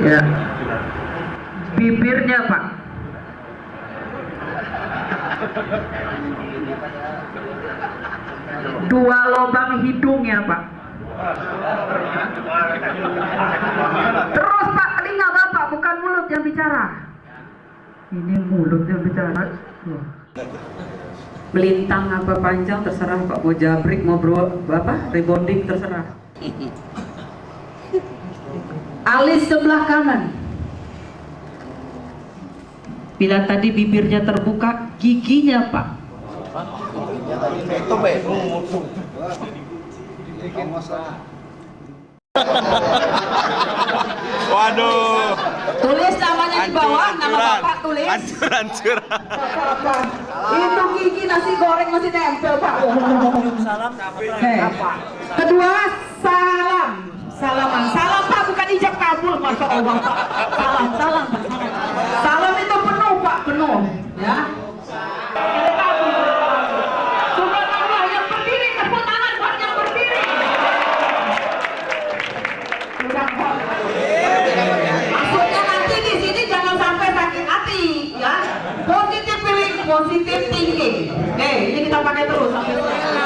Ya. Bibirnya Pak. Dua lubang hidungnya Pak. Terus Pak, telinga Bapak bukan mulut yang bicara. Ini mulut yang bicara. Melintang apa panjang terserah Pak, mau jabrik mau rebonding terserah. Alis sebelah kanan. Bila tadi bibirnya terbuka, giginya Pak. Waduh. Tulis namanya di bawah, nama Bapak tulis. Hancur. Itu gigi nasi goreng masih nempel Pak. Kedua, salam. Salam Pak, bukan ijab kabul, Masya Allah Pak. Salam. Salam itu penuh Pak, penuh. Ya. Subhanallah, yang berdiri tepuk tangan Pak, yang berdiri. Maksudnya nanti di sini jangan sampai sakit hati, ya. Positif feeling, positif thinking. Ini kita pakai terus sampai selesai.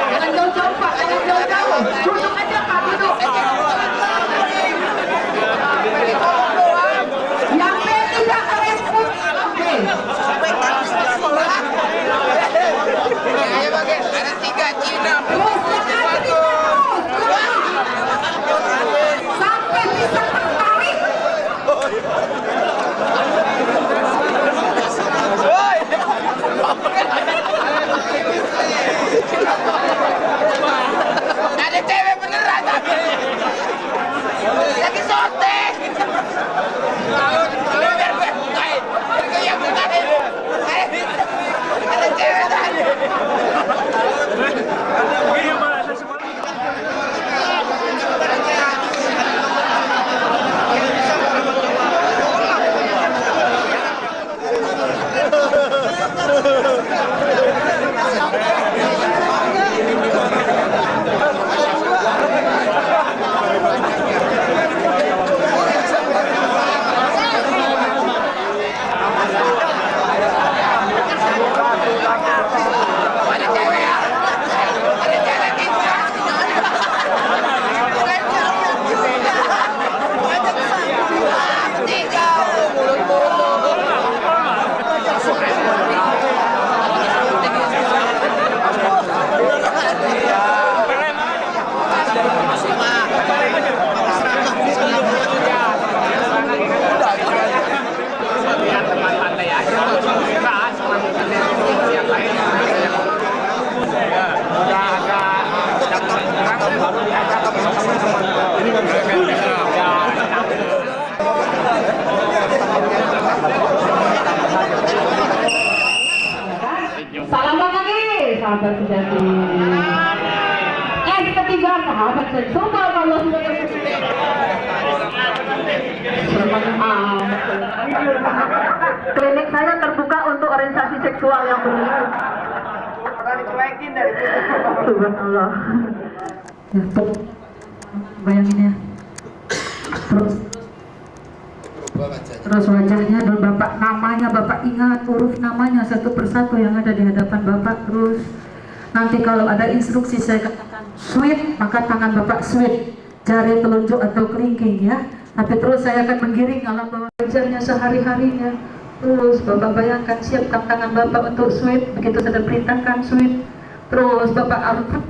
Jangan jauh-jauh Pak, jangan jauh-jauh. Duduk aja Pak, duduk. Yang B tidak merespon. Oke. Ada 3 Cina. Terus jangan terus. Sampai bisa tertarik. Ada cewek beneran tapi lagi syuting. Biar gue bukain. Biar gue yang bukain. Ada cewek tadi. Salaman lagi, sahabat sejati. Ketiga, sahabat sejati. Allah sudah klinik saya terbuka untuk orientasi seksual yang benar. Subhanallah. Ya, bayangin ya. Terus wajahnya dan Bapak, namanya Bapak ingat, huruf namanya satu persatu yang ada di hadapan Bapak. Terus nanti kalau ada instruksi saya katakan sweet, maka tangan Bapak sweet, jari telunjuk atau kelingking ya. Tapi terus saya akan menggiring alam bawah wajahnya sehari-harinya. Terus Bapak bayangkan, siapkan tangan Bapak untuk sweet, begitu saya perintahkan sweet. Terus Bapak angkat,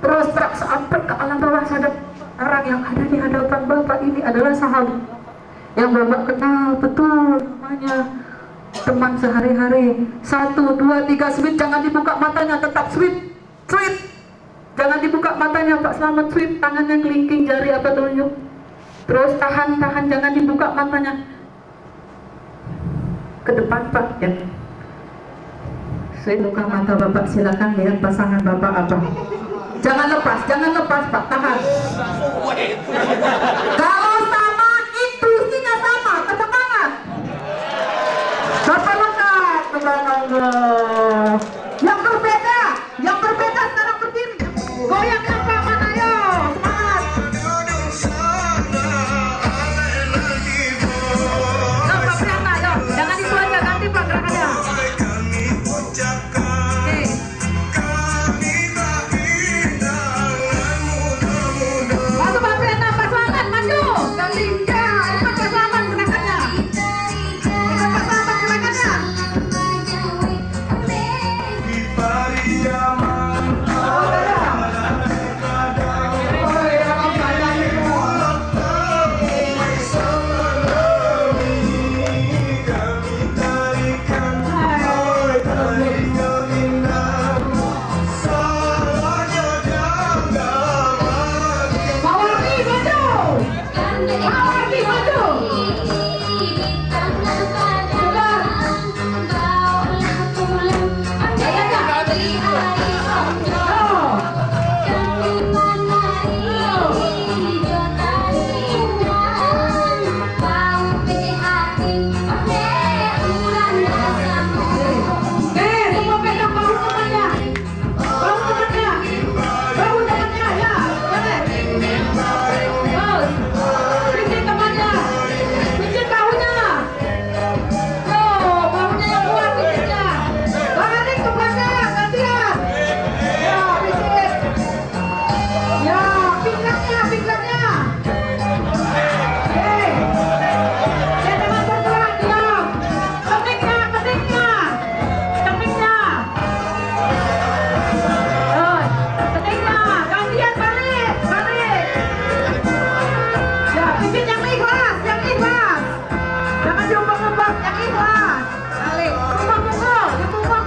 terus terak sampai ke alam bawah sadar. Orang yang ada di hadapan Bapak ini adalah sahabat yang Bapak kenal betul namanya, teman sehari-hari. 1, 2, 3 sweet, jangan dibuka matanya, tetap sweet. Jangan dibuka matanya Pak, selamat sweet, tangannya kelingking, jari apa telunjuk. Terus tahan, jangan dibuka matanya. Ke depan Pak ya. Sweet, buka mata Bapak, silakan lihat pasangan Bapak apa. Jangan lepas Pak, tahan. Kalau sama intuisinya sama, tepuk tangan. Bapak lekat, subhanallah. Yang berbeda sekarang berdiri. Goyang apa mana yo, semangat. Pijit temannya. Pijit bahunya. Yo, bahunya yang kuat pijitnya. Balik ke belakang, gantian. Ya, pijit. Ya, pinggangnya. Hei. Jangan bergerak, diam. Ketiknya. Ketiknya, gantian balik. Ya, pijit yang ikhlas. Jangan diumbang-umbang, yang ikhlas. Balik, dipukul.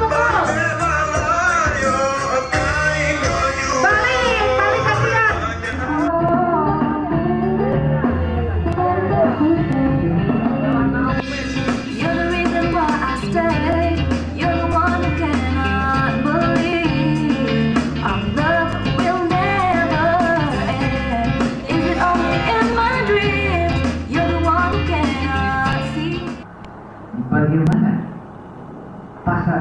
Balik gantian. You're the reason why I stay. You're the one who cannot believe our love will never end. Is it only in my dreams? You're the one who cannot see. Bagaimana pasar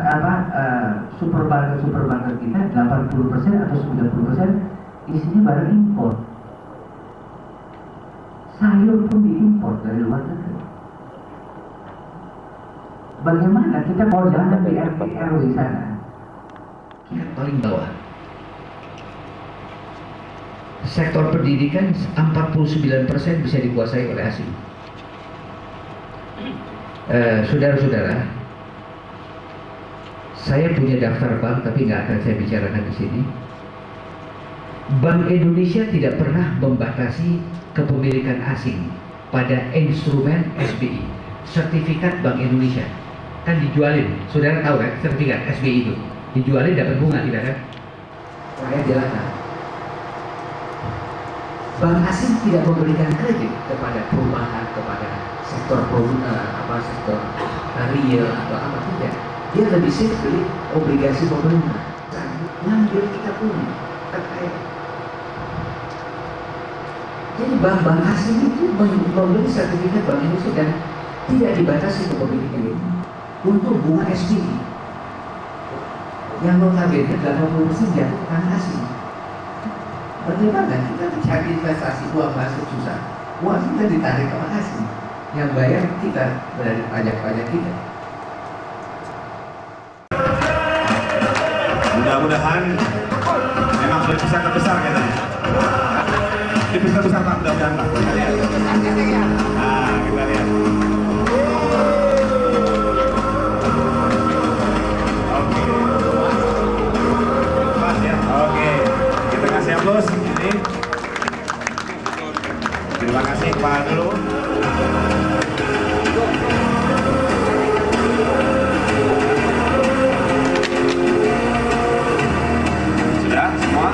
supermarket kita 80% atau 90% isinya barang impor. Sayur pun diimpor dari luar negeri. Bagaimana kita mau jalan di RT RW sana? Kita paling bawah. Sektor pendidikan 49% bisa dikuasai oleh asing. Saudara-saudara, saya punya daftar bank tapi nggak akan saya bicarakan di sini. Bank Indonesia tidak pernah membatasi kepemilikan asing pada instrumen SBI, sertifikat Bank Indonesia. Kan dijualin, saudara tahu kan, sertifikat SBI itu dijualin dapat bunga, tidak kan? Saya jelaskan. Bank asing tidak memberikan kredit kepada perumahan, kepada sektor sektor real atau apa tidak. Dia lebih safe beli obligasi pemerintah. Ngambil kita punya, terkait. Jadi bank asing itu membeli sertifikat Bank Indonesia dan tidak dibatasi kepemilikan untuk bunga SBI yang notabene 80% jatuh ke tangan asing. Bagaimana kita mencari investasi uang masuk susah, uang kita ditarik ke orang asing, yang bayar kita dari pajak-pajak kita. Mudah-mudahan memang berpisah besar katanya. Di besar Pak, mudah-mudahan Pak. Kita lihat. Nah, kita lihat. Oke. Pas ya. Oke. Kita kasih aplaus ini. Terima kasih Pak dulu. Sudah semua?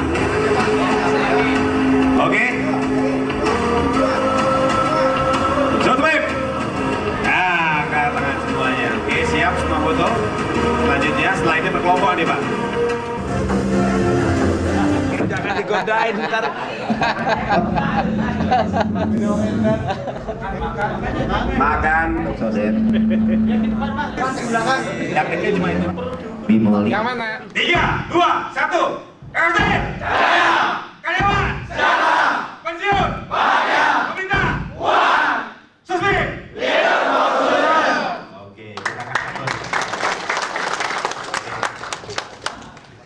Oke. Shot wave. Nah, ke tangan semuanya. Oke, siap semua foto. Selanjutnya slide berkelompok nih Pak. Jangan digodain ntar. Makan, sodet. Yang kecil cuma itu. Bimoli. Yang mana? 3, 2, 1. RT. Jaya. Karyawan. Sejahtera. Pensiun. Bahagia. Pemerintah. Uang. Susmi. Leader Maksudnya. Oke, kita kasih aplaus.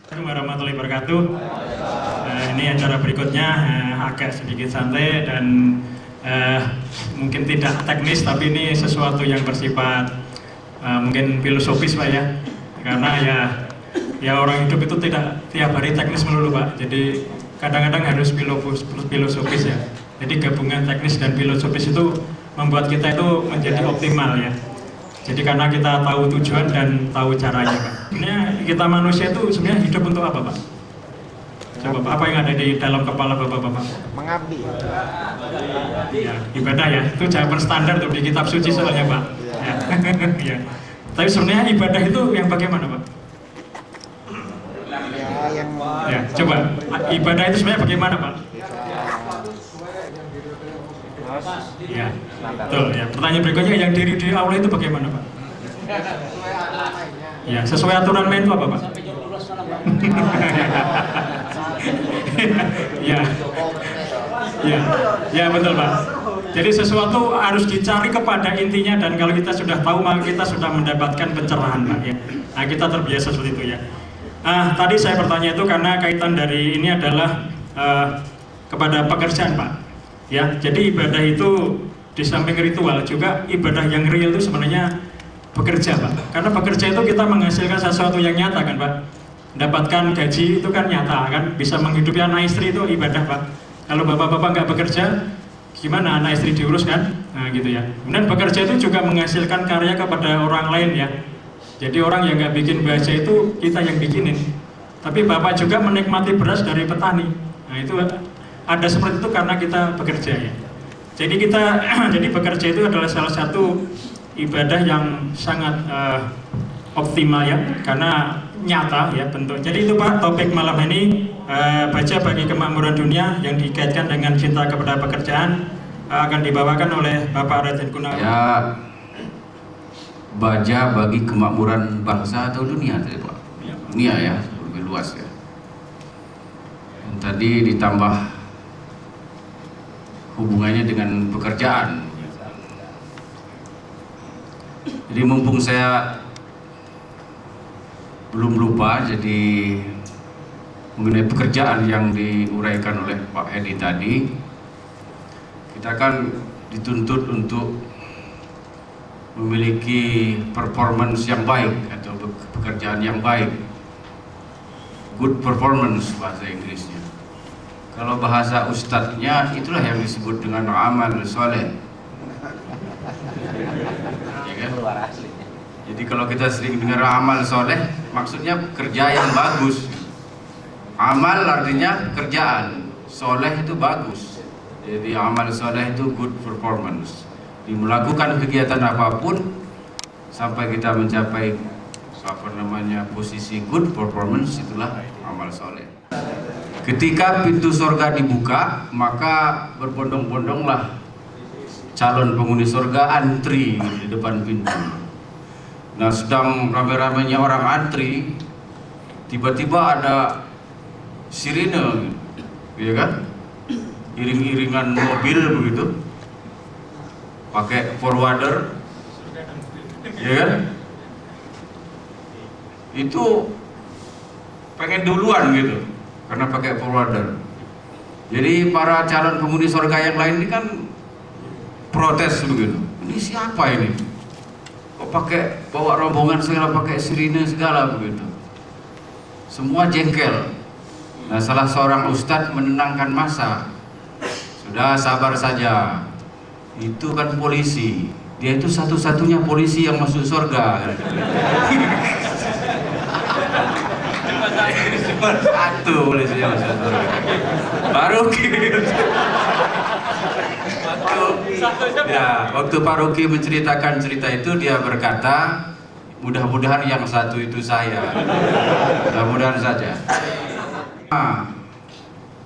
Assalamualaikum warahmatullahi wabarakatuh. Ini acara berikutnya agak sedikit santai dan mungkin tidak teknis, tapi ini sesuatu yang bersifat mungkin filosofis Pak ya, karena ya orang hidup itu tidak tiap hari teknis melulu Pak, jadi kadang-kadang harus filosofis ya. Jadi gabungan teknis dan filosofis itu membuat kita itu menjadi optimal ya. Jadi karena kita tahu tujuan dan tahu caranya Pak. Sebenarnya kita manusia itu sebenarnya hidup untuk apa Pak? Coba Pak, apa yang ada di dalam kepala Bapak-bapak? Mengabdi. Ya, ibadah ya, itu jawaban standar tuh di kitab suci soalnya Pak. Ya. Ya. Tapi sebenarnya ibadah itu yang bagaimana Pak? Ya, coba ibadah itu sebenarnya bagaimana Pak? Ya, betul ya. Pertanyaan berikutnya, yang diri di aula itu bagaimana Pak? Ya, sesuai aturan main itu apa Pak? Ya, Ya betul Pak. Jadi sesuatu harus dicari kepada intinya, dan kalau kita sudah tahu maka kita sudah mendapatkan pencerahan Pak ya. Nah kita terbiasa seperti itu ya. Tadi saya bertanya itu karena kaitan dari ini adalah kepada pekerjaan Pak. Ya, jadi ibadah itu di samping ritual juga ibadah yang real itu sebenarnya bekerja Pak. Karena bekerja itu kita menghasilkan sesuatu yang nyata kan Pak. Mendapatkan gaji itu kan nyata kan, bisa menghidupi anak istri itu ibadah Pak. Kalau bapak-bapak nggak bekerja, gimana anak istri diurus kan? Nah gitu ya. Kemudian bekerja itu juga menghasilkan karya kepada orang lain ya. Jadi orang yang nggak bikin baja itu kita yang bikinin. Tapi bapak juga menikmati beras dari petani. Nah itu ada seperti itu karena kita bekerja ya. Jadi jadi bekerja itu adalah salah satu ibadah yang sangat optimal ya, karena nyata ya bentuk. Jadi itu Pak topik malam ini, baja bagi kemakmuran dunia yang dikaitkan dengan cinta kepada pekerjaan, akan dibawakan oleh Bapak Raden Gunawan. Ya, baja bagi kemakmuran bangsa atau dunia tadi Pak? Dunia ya, lebih luas ya. Dan tadi ditambah hubungannya dengan pekerjaan. Jadi mumpung saya belum lupa, jadi mengenai pekerjaan yang diuraikan oleh Pak Hedi tadi, kita kan dituntut untuk memiliki performance yang baik atau pekerjaan yang baik, good performance bahasa Inggrisnya. Kalau bahasa ustadznya itulah yang disebut dengan amal soleh. Ya kan? Jadi kalau kita sering dengar amal soleh, maksudnya kerja yang bagus. Amal artinya kerjaan, soleh itu bagus. Jadi amal soleh itu good performance. Melakukan kegiatan apapun sampai kita mencapai posisi good performance, itulah amal soleh. Ketika pintu surga dibuka, maka berbondong-bondonglah calon penghuni surga antri di depan pintu. Nah, sedang rame-ramenya orang antri, tiba-tiba ada sirine, ya kan? Iring-iringan mobil begitu, pakai forwarder, ya kan? Itu pengen duluan gitu, karena pakai forwarder. Jadi para calon penghuni surga yang lain ini kan protes begitu. Ini siapa ini? Kok pakai bawa rombongan segala, pakai sirine segala begitu. Semua jengkel. Nah, salah seorang ustadz menenangkan massa. Sudah, sabar saja. Itu kan polisi. Dia itu satu-satunya polisi yang masuk surga. Satu polisi yang masuk surga. Baru ya, waktu Pak Ruki menceritakan cerita itu, dia berkata, mudah-mudahan yang satu itu saya. Mudah-mudahan saja.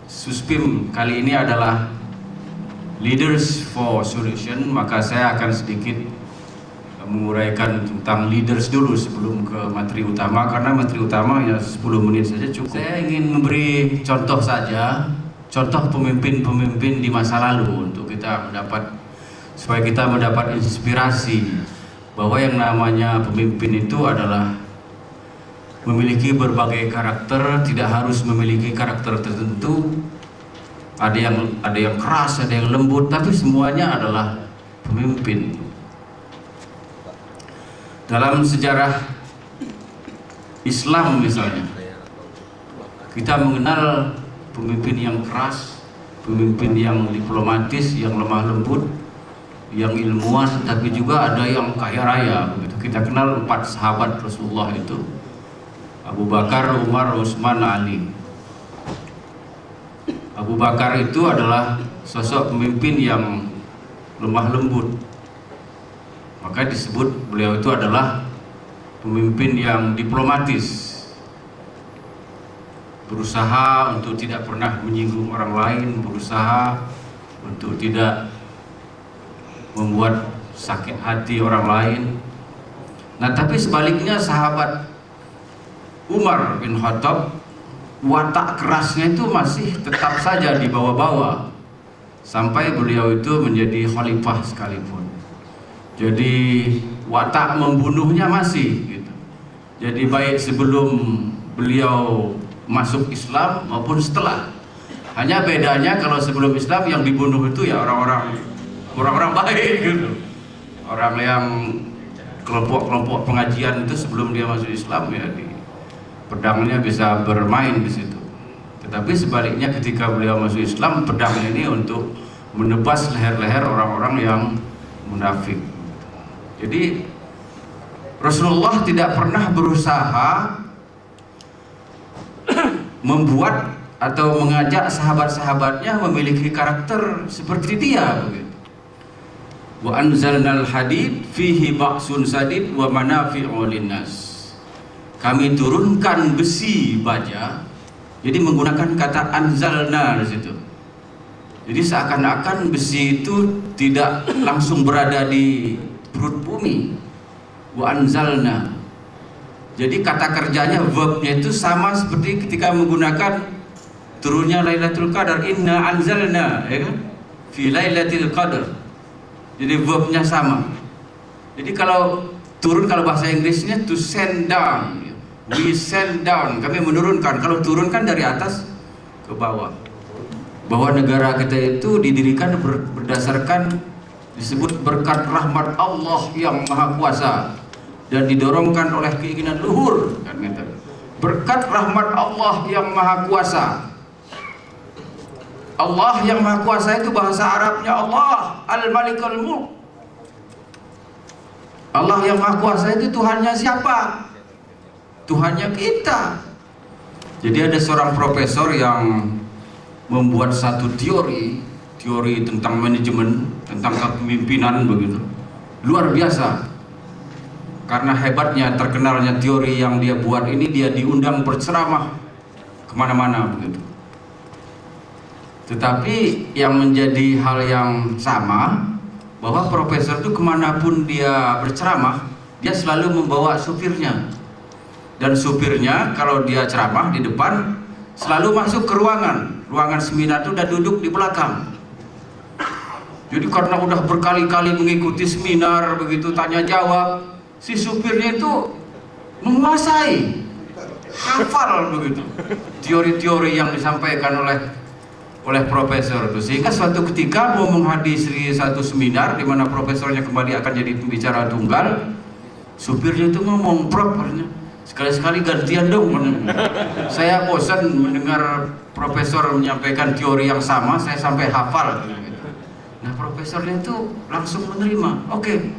Suspim kali ini adalah Leaders for Solution, maka saya akan sedikit menguraikan tentang leaders dulu sebelum ke materi utama, karena materi utama ya 10 menit saja cukup. Saya ingin memberi contoh saja, contoh pemimpin-pemimpin di masa lalu untuk kita supaya kita mendapat inspirasi bahwa yang namanya pemimpin itu adalah memiliki berbagai karakter, tidak harus memiliki karakter tertentu. Ada yang keras, ada yang lembut, tapi semuanya adalah pemimpin. Dalam sejarah Islam misalnya, kita mengenal pemimpin yang keras, pemimpin yang diplomatis, yang lemah lembut, yang ilmuwan, tapi juga ada yang kaya raya. Kita kenal 4 sahabat Rasulullah itu, Abu Bakar, Umar, Utsman, Ali. Abu Bakar itu adalah sosok pemimpin yang lemah lembut, maka disebut beliau itu adalah pemimpin yang diplomatis, berusaha untuk tidak pernah menyinggung orang lain, berusaha untuk tidak membuat sakit hati orang lain. Nah, tapi sebaliknya sahabat Umar bin Khattab, watak kerasnya itu masih tetap saja dibawa-bawa. sampai beliau itu menjadi khalifah sekalipun. Jadi watak membunuhnya masih gitu. Jadi baik sebelum beliau masuk Islam maupun setelah. Hanya bedanya kalau sebelum Islam yang dibunuh itu ya orang-orang baik gitu. Orang yang kelompok-kelompok pengajian itu sebelum dia masuk Islam ya pedangnya bisa bermain di situ. Tetapi sebaliknya ketika beliau masuk Islam, pedangnya ini untuk menebas leher-leher orang-orang yang munafik. Jadi Rasulullah tidak pernah berusaha membuat atau mengajak sahabat-sahabatnya memiliki karakter seperti dia begitu. Wa anzalnal hadid fihi ba'sun sadid wa manafi'u linnas. Kami turunkan besi baja. Jadi menggunakan kata anzalna di situ. Jadi seakan-akan besi itu tidak langsung berada di perut bumi. Wa anzalna. Jadi kata kerjanya, verbnya itu sama seperti ketika menggunakan turunnya Lailatul Qadar, inna anzalna, ya kan? Fi Lailatul Qadar. Jadi verbnya sama. Jadi kalau turun, kalau bahasa Inggrisnya to send down. We send down, kami menurunkan. Kalau turun kan dari atas ke bawah. Bahwa negara kita itu didirikan berdasarkan disebut berkat rahmat Allah yang Maha Kuasa dan didorongkan oleh keinginan luhur kan gitu. Berkat rahmat Allah yang Maha Kuasa. Allah yang Maha Kuasa itu bahasa Arabnya Allah Al-Malikul Mulk. Allah yang Maha Kuasa itu Tuhannya siapa? Tuhannya kita. Jadi ada seorang profesor yang membuat satu teori tentang manajemen, tentang kepemimpinan begitu. Luar biasa. Karena hebatnya, terkenalnya teori yang dia buat ini, dia diundang berceramah kemana-mana begitu. Tetapi yang menjadi hal yang sama, bahwa profesor itu kemanapun dia berceramah, dia selalu membawa supirnya. Dan supirnya kalau dia ceramah di depan selalu masuk ke ruangan seminar itu udah duduk di belakang. Jadi karena udah berkali-kali mengikuti seminar begitu tanya jawab, si supirnya itu menguasai, hafal begitu teori-teori yang disampaikan oleh profesor itu. Sehingga suatu ketika mau menghadiri satu seminar di mana profesornya kembali akan jadi pembicara tunggal, supirnya itu ngomong, "Prof, sekali-sekali gantian dong. Saya bosan mendengar profesor menyampaikan teori yang sama, saya sampai hafal." Nah, profesornya itu langsung menerima. Oke,